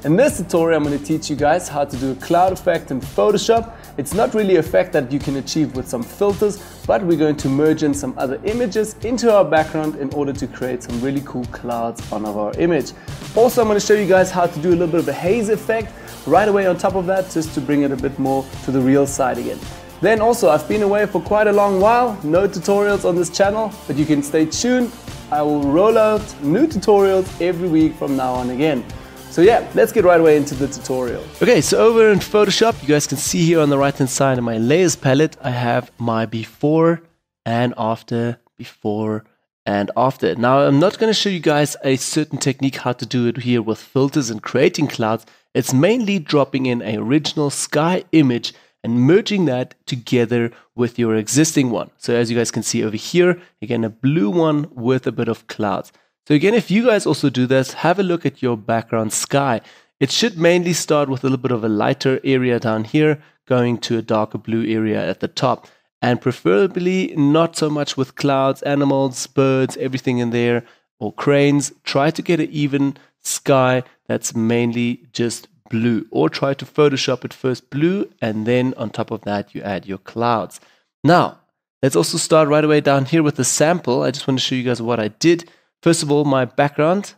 In this tutorial, I'm going to teach you guys how to do a cloud effect in Photoshop. It's not really an effect that you can achieve with some filters, but we're going to merge in some other images into our background in order to create some really cool clouds on our image. Also, I'm going to show you guys how to do a little bit of a haze effect right away on top of that, just to bring it a bit more to the real side again. Then also, I've been away for quite a long while, no tutorials on this channel, but you can stay tuned. I will roll out new tutorials every week from now on again. So yeah, let's get right away into the tutorial. Okay, so over in Photoshop, you guys can see here on the right hand side of my layers palette, I have my before and after, before and after. Now, I'm not going to show you guys a certain technique how to do it here with filters and creating clouds. It's mainly dropping in an original sky image and merging that together with your existing one. So as you guys can see over here, again, a blue one with a bit of clouds. So again, if you guys also do this, have a look at your background sky. It should mainly start with a little bit of a lighter area down here, going to a darker blue area at the top. And preferably not so much with clouds, animals, birds, everything in there, or cranes. Try to get an even sky that's mainly just blue, or try to Photoshop it first blue, and then on top of that you add your clouds. Now let's also start right away down here with the sample. I just want to show you guys what I did. First of all, my background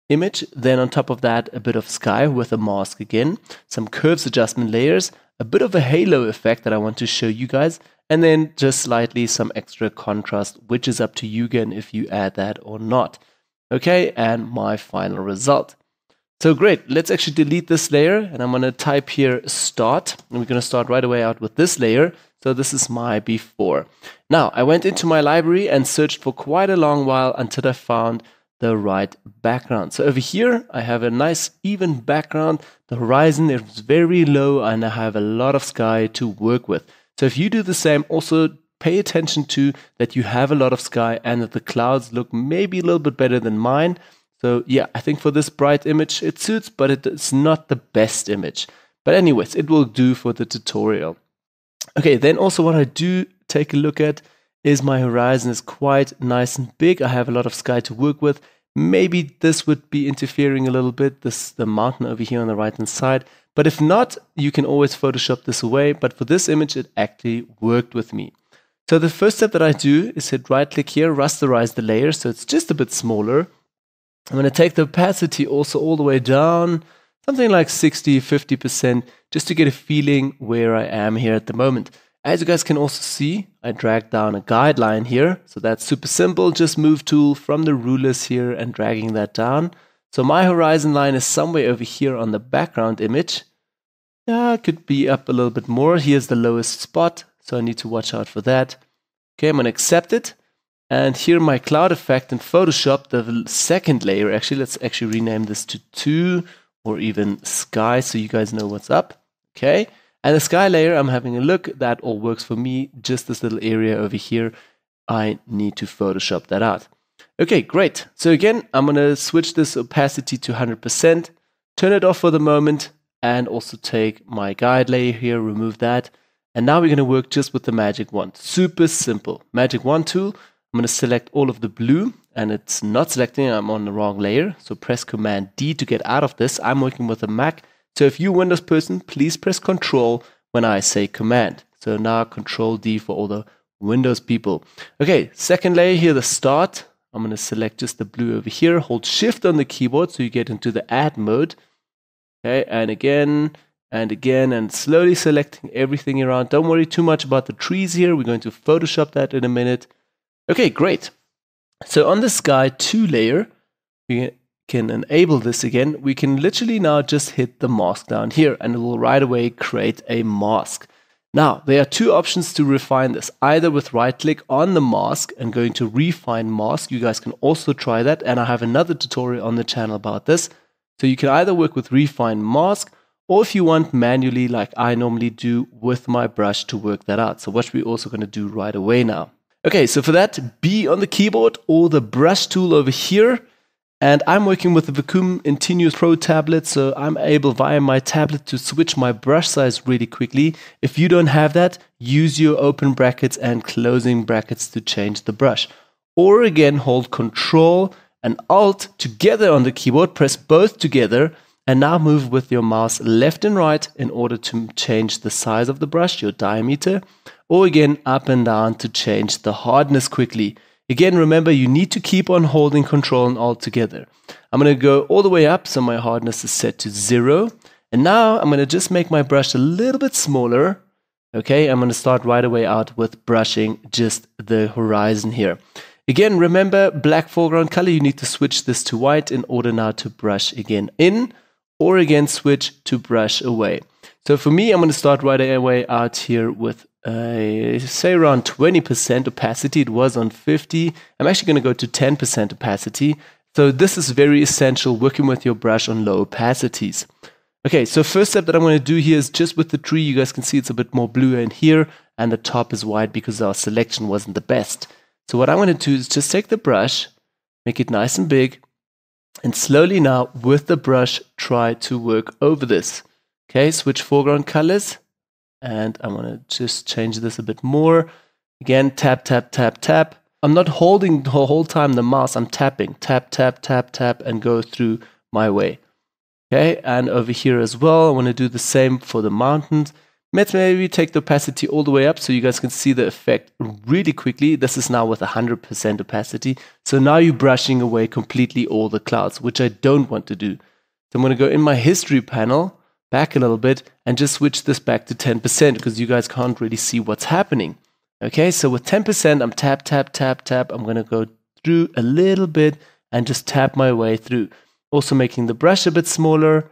image, then on top of that a bit of sky with a mask again, some curves adjustment layers, a bit of a halo effect that I want to show you guys, and then just slightly some extra contrast, which is up to you again if you add that or not. Okay, and my final result. So great, let's actually delete this layer, and I'm going to type here start, and we're going to start right away out with this layer. So this is my before. Now, I went into my library and searched for quite a long while until I found the right background. So over here, I have a nice even background. The horizon is very low, and I have a lot of sky to work with. So if you do the same, also pay attention to that you have a lot of sky and that the clouds look maybe a little bit better than mine. So yeah, I think for this bright image it suits, but it's not the best image. But anyways, it will do for the tutorial. Okay, then also what I do take a look at is my horizon is quite nice and big. I have a lot of sky to work with. Maybe this would be interfering a little bit, the mountain over here on the right hand side. But if not, you can always Photoshop this away. But for this image, it actually worked with me. So the first step that I do is hit right click here, rasterize the layer, so it's just a bit smaller. I'm going to take the opacity also all the way down, something like 60-50%, just to get a feeling where I am here at the moment. As you guys can also see, I dragged down a guideline here. So that's super simple, just move tool from the rulers here and dragging that down. So my horizon line is somewhere over here on the background image. Yeah, it could be up a little bit more. Here's the lowest spot, so I need to watch out for that. Okay, I'm going to accept it. And here my cloud effect in Photoshop, the second layer, actually, let's actually rename this to 2 or even sky so you guys know what's up. Okay, and the sky layer, I'm having a look, that all works for me. Just this little area over here, I need to Photoshop that out. Okay, great. So again, I'm going to switch this opacity to 100%, turn it off for the moment, and also take my guide layer here, remove that. And now we're going to work just with the magic wand. Super simple. Magic wand tool. I'm going to select all of the blue, and it's not selecting, I'm on the wrong layer. So press Command D to get out of this. I'm working with a Mac. So if you're a Windows person, please press Control when I say Command. So now Control D for all the Windows people. Okay, second layer here, the start. I'm going to select just the blue over here. Hold Shift on the keyboard so you get into the add mode. Okay, and again, and slowly selecting everything around. Don't worry too much about the trees here. We're going to Photoshop that in a minute. Okay, great. So on the sky 2 layer, we can enable this again. We can literally now just hit the mask down here, and it will right away create a mask. Now, there are 2 options to refine this, either with right click on the mask and going to refine mask. You guys can also try that, and I have another tutorial on the channel about this. So you can either work with refine mask, or if you want manually like I normally do with my brush to work that out. So what we're also going to do right away now. Okay, so for that, B on the keyboard or the brush tool over here. And I'm working with the Vacuum Intuos Pro tablet, so I'm able via my tablet to switch my brush size really quickly. If you don't have that, use your open brackets and closing brackets to change the brush. Or again, hold Control and Alt together on the keyboard, press both together, And now move with your mouse left and right in order to change the size of the brush, your diameter, or again up and down to change the hardness quickly. Again, remember you need to keep on holding Control and Alt together. I'm going to go all the way up so my hardness is set to 0. And now I'm going to just make my brush a little bit smaller. Okay, I'm going to start right away out with brushing just the horizon here. Again, remember black foreground color, you need to switch this to white in order now to brush again in, or again switch to brush away. So for me, I'm going to start right away out here with say around 20% opacity. It was on 50. I'm actually going to go to 10% opacity. So this is very essential, working with your brush on low opacities. Okay, so first step that I'm going to do here is just with the tree. You guys can see it's a bit more blue in here, and the top is white because our selection wasn't the best. So what I'm going to do is just take the brush, make it nice and big, and slowly now with the brush try to work over this. Okay, switch foreground colors, and I'm going to just change this a bit more. Again, tap, tap, tap, tap. I'm not holding the whole time the mouse, I'm tapping, tap, tap, tap, tap, and go through my way. Okay, and over here as well, I want to do the same for the mountains. Let's maybe take the opacity all the way up so you guys can see the effect really quickly. This is now with 100% opacity. So now you're brushing away completely all the clouds, which I don't want to do. So I'm going to go in my history panel, back a little bit, and just switch this back to 10% because you guys can't really see what's happening. Okay, so with 10%, I'm tap, tap, tap, tap. I'm going to go through a little bit and just tap my way through. Also making the brush a bit smaller,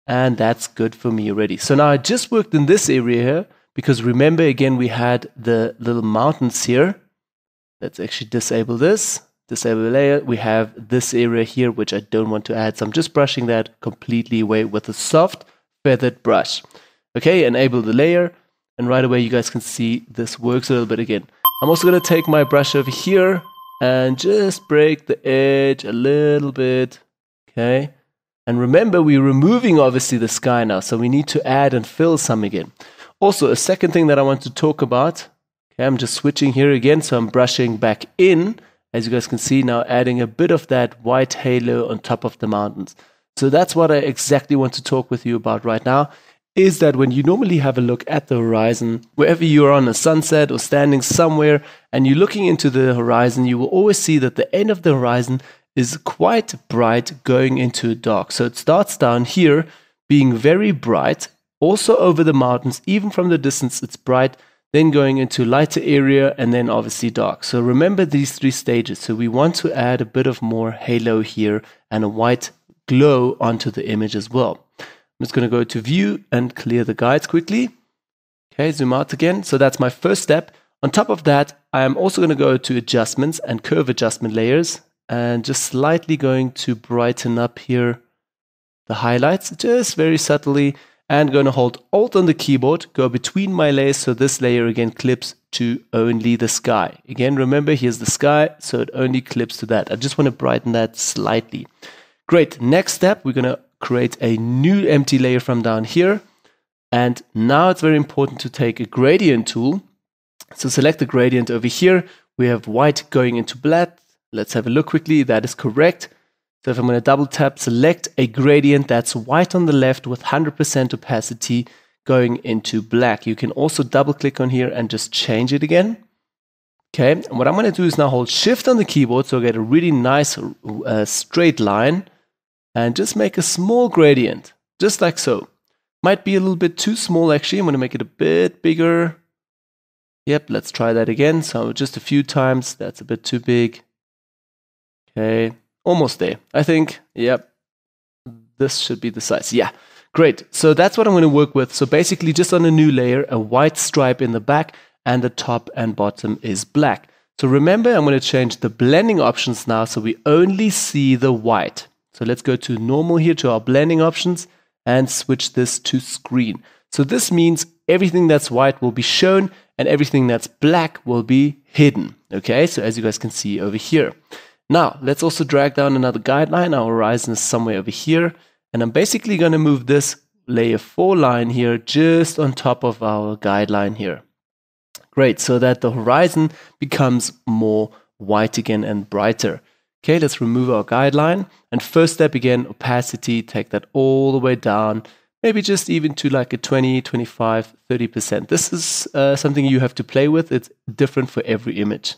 and that's good for me already. So now I just worked in this area here, because remember again we had the little mountains here. Let's actually disable this, disable the layer. We have this area here which I don't want to add, so I'm just brushing that completely away with a soft feathered brush. Okay, enable the layer, and right away you guys can see this works a little bit again. I'm also going to take my brush over here and just break the edge a little bit. Okay, and remember we're removing obviously the sky now, so we need to add and fill some again. Also, a second thing that I want to talk about, okay, I'm just switching here again, so I'm brushing back in, as you guys can see now, adding a bit of that white halo on top of the mountains. So that's what I exactly want to talk with you about right now, is that when you normally have a look at the horizon, wherever you're on a sunset or standing somewhere and you're looking into the horizon, you will always see that the end of the horizon is quite bright going into dark. So it starts down here being very bright, also over the mountains, even from the distance it's bright, then going into lighter area and then obviously dark. So remember these three stages. So we want to add a bit of more halo here and a white glow onto the image as well. I'm just going to go to view and clear the guides quickly. Okay, zoom out again. So that's my first step. On top of that, I am also going to go to adjustments and curve adjustment layers, and just slightly going to brighten up here the highlights, just very subtly, and going to hold Alt on the keyboard, go between my layers, so this layer again clips to only the sky. Again, remember, here's the sky, so it only clips to that. I just want to brighten that slightly. Great, next step, we're going to create a new empty layer from down here, and now it's very important to take a gradient tool. So select the gradient over here, we have white going into black. Let's have a look quickly. That is correct. So if I'm going to double tap, select a gradient that's white on the left with 100% opacity going into black. You can also double click on here and just change it again. Okay, and what I'm going to do is now hold Shift on the keyboard so I get a really nice straight line and just make a small gradient, just like so. Might be a little bit too small actually. I'm going to make it a bit bigger. Yep, let's try that again. So just a few times. That's a bit too big. Okay, almost there. I think, yep, this should be the size. Yeah, great. So that's what I'm going to work with. So basically just on a new layer, a white stripe in the back and the top and bottom is black. So remember, I'm going to change the blending options now so we only see the white. So let's go to normal here to our blending options and switch this to screen. So this means everything that's white will be shown and everything that's black will be hidden. Okay, so as you guys can see over here. Now, let's also drag down another guideline. Our horizon is somewhere over here. And I'm basically going to move this layer 4 line here just on top of our guideline here. Great, so that the horizon becomes more white again and brighter. Okay, let's remove our guideline. And first step again, opacity, take that all the way down. Maybe just even to like a 20, 25, 30%. This is something you have to play with. It's different for every image.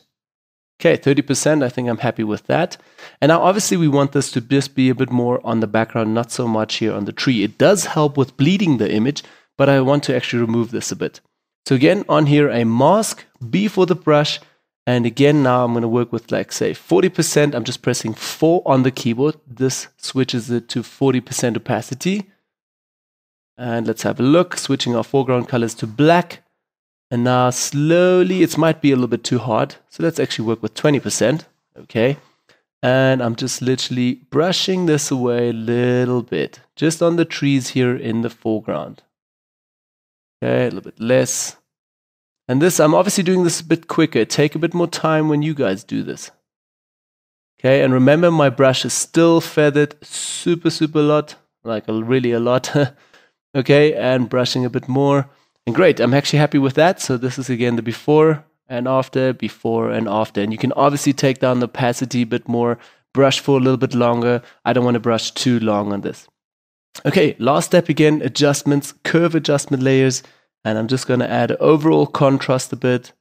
Okay, 30%, I think I'm happy with that. And now obviously we want this to just be a bit more on the background, not so much here on the tree. It does help with bleeding the image, but I want to actually remove this a bit. So again, on here, a mask, B for the brush. And again, now I'm going to work with like say 40%. I'm just pressing 4 on the keyboard. This switches it to 40% opacity. And let's have a look, switching our foreground colors to black. And now slowly, it might be a little bit too hard. So let's actually work with 20%. Okay. And I'm just literally brushing this away a little bit, just on the trees here in the foreground. Okay, a little bit less. And this, I'm obviously doing this a bit quicker. Take a bit more time when you guys do this. Okay, and remember my brush is still feathered super lot, like really a lot. Okay, and brushing a bit more. And great, I'm actually happy with that. So this is again the before and after, before and after. And you can obviously take down the opacity a bit more, brush for a little bit longer. I don't want to brush too long on this. Okay, last step again, adjustments, curve adjustment layers. And I'm just going to add overall contrast a bit.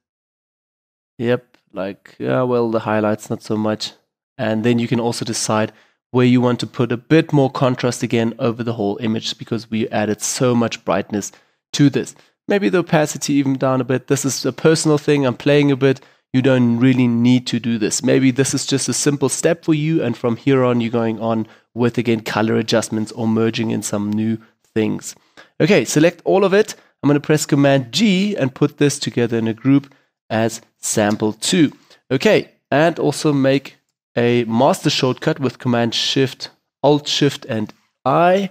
Yep, like, well, the highlights, not so much. And then you can also decide where you want to put a bit more contrast again over the whole image because we added so much brightness to this. Maybe the opacity even down a bit. This is a personal thing. I'm playing a bit. You don't really need to do this. Maybe this is just a simple step for you. And from here on, you're going on with, again, color adjustments or merging in some new things. Okay, select all of it. I'm going to press Command G and put this together in a group as sample 2. Okay, and also make a master shortcut with Command Shift, Alt Shift and I.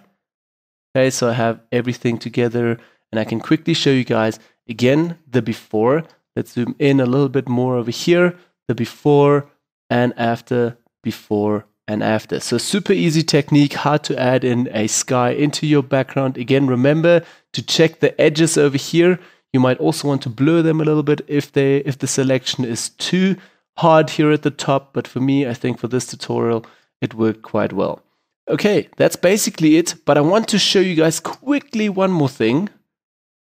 Okay, so I have everything together and I can quickly show you guys again the before. Let's zoom in a little bit more over here. The before and after, before and after. So super easy technique, how to add in a sky into your background. Again, remember to check the edges over here. You might also want to blur them a little bit if the selection is too hard here at the top. But for me, I think for this tutorial, it worked quite well. Okay, that's basically it. But I want to show you guys quickly one more thing.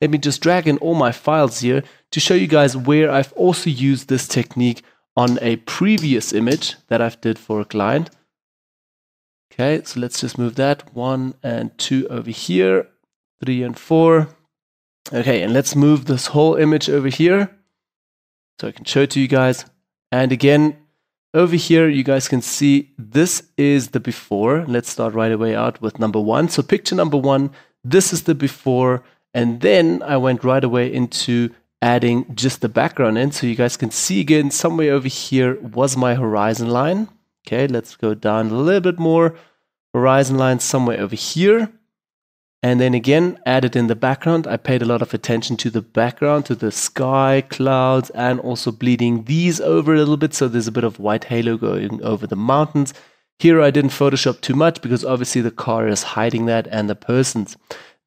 Let me just drag in all my files here to show you guys where I've also used this technique on a previous image that I've did for a client. Okay, so let's just move that 1 and 2 over here, 3 and 4. Okay, and let's move this whole image over here so I can show it to you guys. And again, over here, you guys can see this is the before. Let's start right away out with number 1. So picture number 1, this is the before. And then I went right away into adding just the background in. So you guys can see again, somewhere over here was my horizon line. Okay, let's go down a little bit more. Horizon line somewhere over here. And then again, added in the background. I paid a lot of attention to the background, to the sky, clouds, and also bleeding these over a little bit. So there's a bit of white halo going over the mountains. Here I didn't Photoshop too much because obviously the car is hiding that and the persons.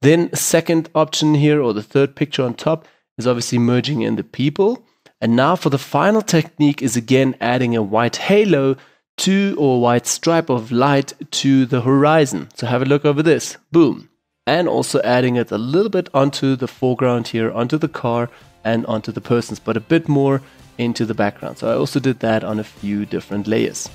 Then second option here, or the third picture on top, is obviously merging in the people. And now for the final technique is again adding a white halo to, or white stripe of light to the horizon. So have a look over this. Boom. And also adding it a little bit onto the foreground here, onto the car and onto the persons, but a bit more into the background. So I also did that on a few different layers.